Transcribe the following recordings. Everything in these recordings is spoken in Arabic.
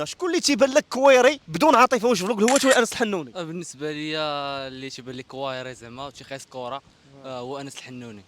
شكون اللي تيبان لك كويري بدون عاطفه واش فلوق الهوات ولا انس الحنوني؟ بالنسبه لي اللي تيبان لي كوايري زعما تيقيس كره هو انس الحنوني.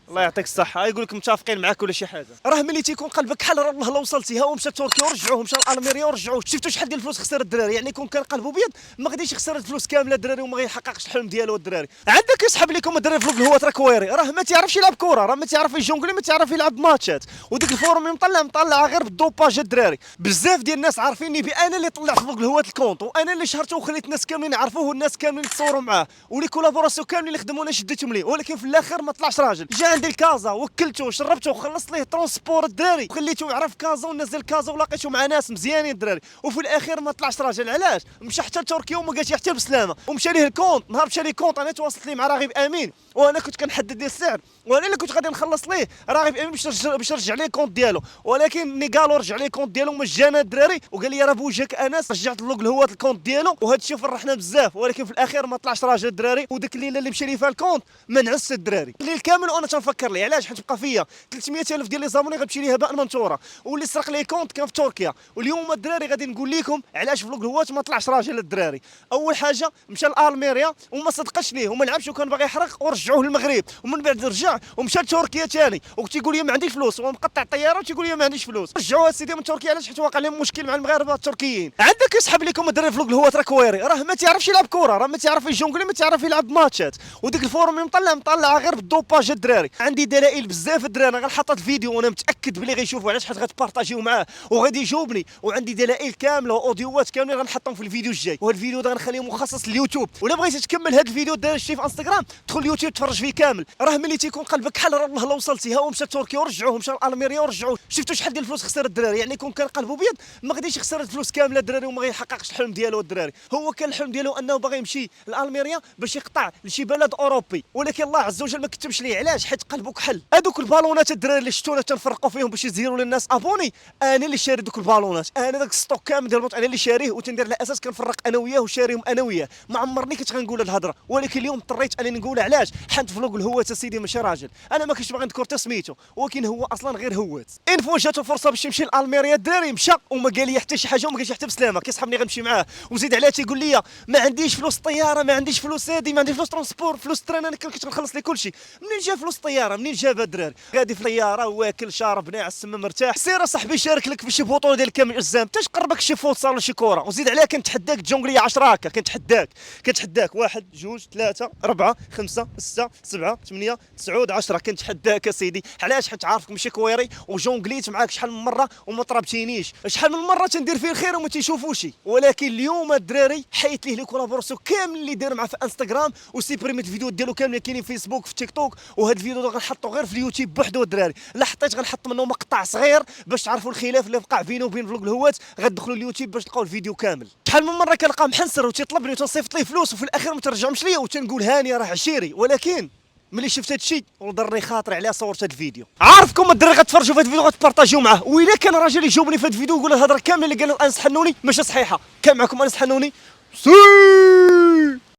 الله يعطيك الصحة، يقول لك متفقين معاك ولا شي حاجة. راه ملي تيكون قلبك حل راه الله لا وصلتي، ها هو مشى تركيا ورجعوه، مشى لالميريا ورجعوه، شفتوا شحال ديال الفلوس خسر الدراري، يعني كون كان قلبه بيض ما غاديش يخسر الفلوس كاملة الدراري وما غيحققش الحلم ديالو الدراري. عندك يسحب لكم الدراري فلوق الهوات راه كويري، راه ما تيعرفش يلعب كورة، راه ما تيعرف يجونغلي، ما تيعرف يلعب ماتشات، وديك الفورم اللي مطلعها غير بالدوباج الدراري. بزاف ديال الناس عارفيني بأنا اللي طلعت فلوق الهوات الكونط، وانا اللي شهرته وخليت الناس كاملين يعرفوه والناس كاملين يتصوروا معاه، ولي كولابوراسيون كاملين اللي خدموا انا شديتهم ليه، ولكن في الاخر ما طلعش راجل. جا عندي الكازا وكلته وشربته وخلصت ليه ترونسبور الدراري وخليته يعرف كازا ونزل كازا ولقيته مع ناس مزيانين الدراري، وفي الاخير ما طلعش راجل. علاش؟ مشى حتى لتركيا وما قالش حتى بسلامه، ومشى ليه الكونت. نهار مشى ليه كونت انا تواصلت ليه مع راغب امين، وانا كنت كنحدد ليه السعر، وانا اللي كنت غادي نخلص ليه راغب امين باش يرجع ليه الكونت ديالو، ولكن ملي قالوا رجع ليه الكونت ديالو مجانا الدراري وقال لي راه بوجهك انس، رجعت له الهوات الكونت ديالو، وهذا الشيء فرحنا بزاف. ولكن في الاخير ما طلعش راجل الدراري، وديك الليله اللي مشى ليه فيها الكونت ما نعس الدراري الليل كامل وانا تنفكر ليه. علاش؟ حيت بقى فيا 300,000 ديال لي زاموني غتمشي ليه هباء منثورا، واللي سرق ليه كونت كان في تركيا. واليوم الدراري غادي نقول لكم علاش فلوق الهوات ما طلعش راجل الدراري. اول حاجه مشى لالميريا وما صدقش ليه وما لعبش وكان باغي يحرق ورجعوه للمغرب، ومن بعد رجع ومشى لتركيا ثاني وتيقول لي ما عنديش فلوس، هو مقطع الطياره وتيقول لي ما عنديش فلوس. رجعوه سيدي من تركيا. علاش؟ حيت واقع لهم مشكل مع المغاربه التركيين. عندك يسحب لكم الدراري فلوق الهوات راه كويري، راه ما تيعرفش يلعب كره، راه ما تيعرف يجونغلي، ما تيعرف يلعب ماتشات، وديك الفورم اللي مطلعها غير بالدوباج الدراري. عندي دلائل بزاف الدراري، انا غنحط الفيديو وانا متاكد بلي غيشوفوا، علاش؟ حيت غتبارطاجيو معاه وغادي يجاوبني، وعندي دلائل كامله واوديوات كاملين غنحطهم في الفيديو الجاي، وهذا الفيديو ده غنخليه مخصص لليوتيوب. ولا بغيتي تكمل هذا الفيديو داير شي في انستغرام دخل اليوتيوب تفرج فيه كامل. راه ملي تيكون قلبك حل راه الله لا وصلتي، ها هو مشى تركيا ورجعوه، مشى لالميريا ورجعوه، شفتوا شحال ديال الفلوس خسر الدراري، يعني كون كان قلبه بيض ما غاديش يخسر الفلوس كامله الدراري وما غيحققش الحلم ديالو الدراري. هو كان الحلم ديالو انه باغي يمشي لالميريا باش يقطع لشي بلد اوروبي، ولكن الله عز وجل ما كتبش ليه. علاش؟ حيت قلبك حل. هذوك البالونات الدراري اللي شفتونا تنفرقوا فيهم باش يزيروا للناس ابوني، انا اللي شاري دوك البالونات، انا داك الستوك كامل ديال البوط انا اللي شاريه وتندير على اساس كنفرق انا وياه وشاريهم انا وياه. ما عمرني كنت غنقول هاد الهضره، ولكن اليوم اضطريت انني نقولها. علاش؟ حنت فلوق الهوات سيدي ماشي راجل، انا ما كنتش باغي نذكر تسميتو ولكن هو اصلا غير هوات. ان فوا جاتو فرصه باش يمشي لالميريا الدراري مشى وما قال لي حتى شي حاجه وما قالش حتى بسلامه، كيسحبني غنمشي معاه وزيد عليها تيقول لي ما عنديش فلوس الطياره، ما عنديش فلوس هادي، ما عنديش فلوس ترونسبور، فلوس التران انا كنت غنخلص لي كلشي. منين جا فلوس الطياره؟ منين جابها الدراري؟ غادي في الطياره واكل شارب ناعس تما مرتاح. سير اصاحبي شارك لك في شي بطوله ديال كامل الاجزام حتى قربك شي فوتسال ولا شي كره، وزيد عليها كنتحداك جونغليه 10 هكا، كنتحداك 1 2 3 4 5 6 7 8 9 10 كنتحداك سيدي. علاش؟ حيت عارفك ماشي كويري وجونغليت معاك شحال من مره وما طربتينيش، شحال من مره تندير فيه الخير وما تيشوفوش. ولكن اليوم الدراري حيت ليه لي كولابوراسيون كامل اللي داير معاه في انستغرام وسيبريميت الفيديو ديالو كاملين كاينين في فيسبوك في تيك توك، وهذا الفيديو غنحطو غير في اليوتيوب بوحدو الدراري. لا حطيت غنحط منه مقطع صغير باش تعرفوا الخلاف اللي وقع بينه وبين فلوق الهوات، غتدخلوا اليوتيوب باش تلقاو الفيديو كامل. شحال من مره كنلقاه محنسر وتيطلبني وتنصيفط ليه فلوس وفي الاخر ما ترجعهمش ليا وتنقول هاني راه عشيري، ولكن ملي شفت هادشي وضرني خاطري عليه صورت هاد الفيديو. عارفكم الدراري غتفرجوا في هاد الفيديو غتبارطاجيو معاه، وإلا كان راجل يجاوبني في هاد الفيديو يقول الهضره كامله اللي قال انس حنوني ماشي صحيحه. كان معكم انس حنوني. سي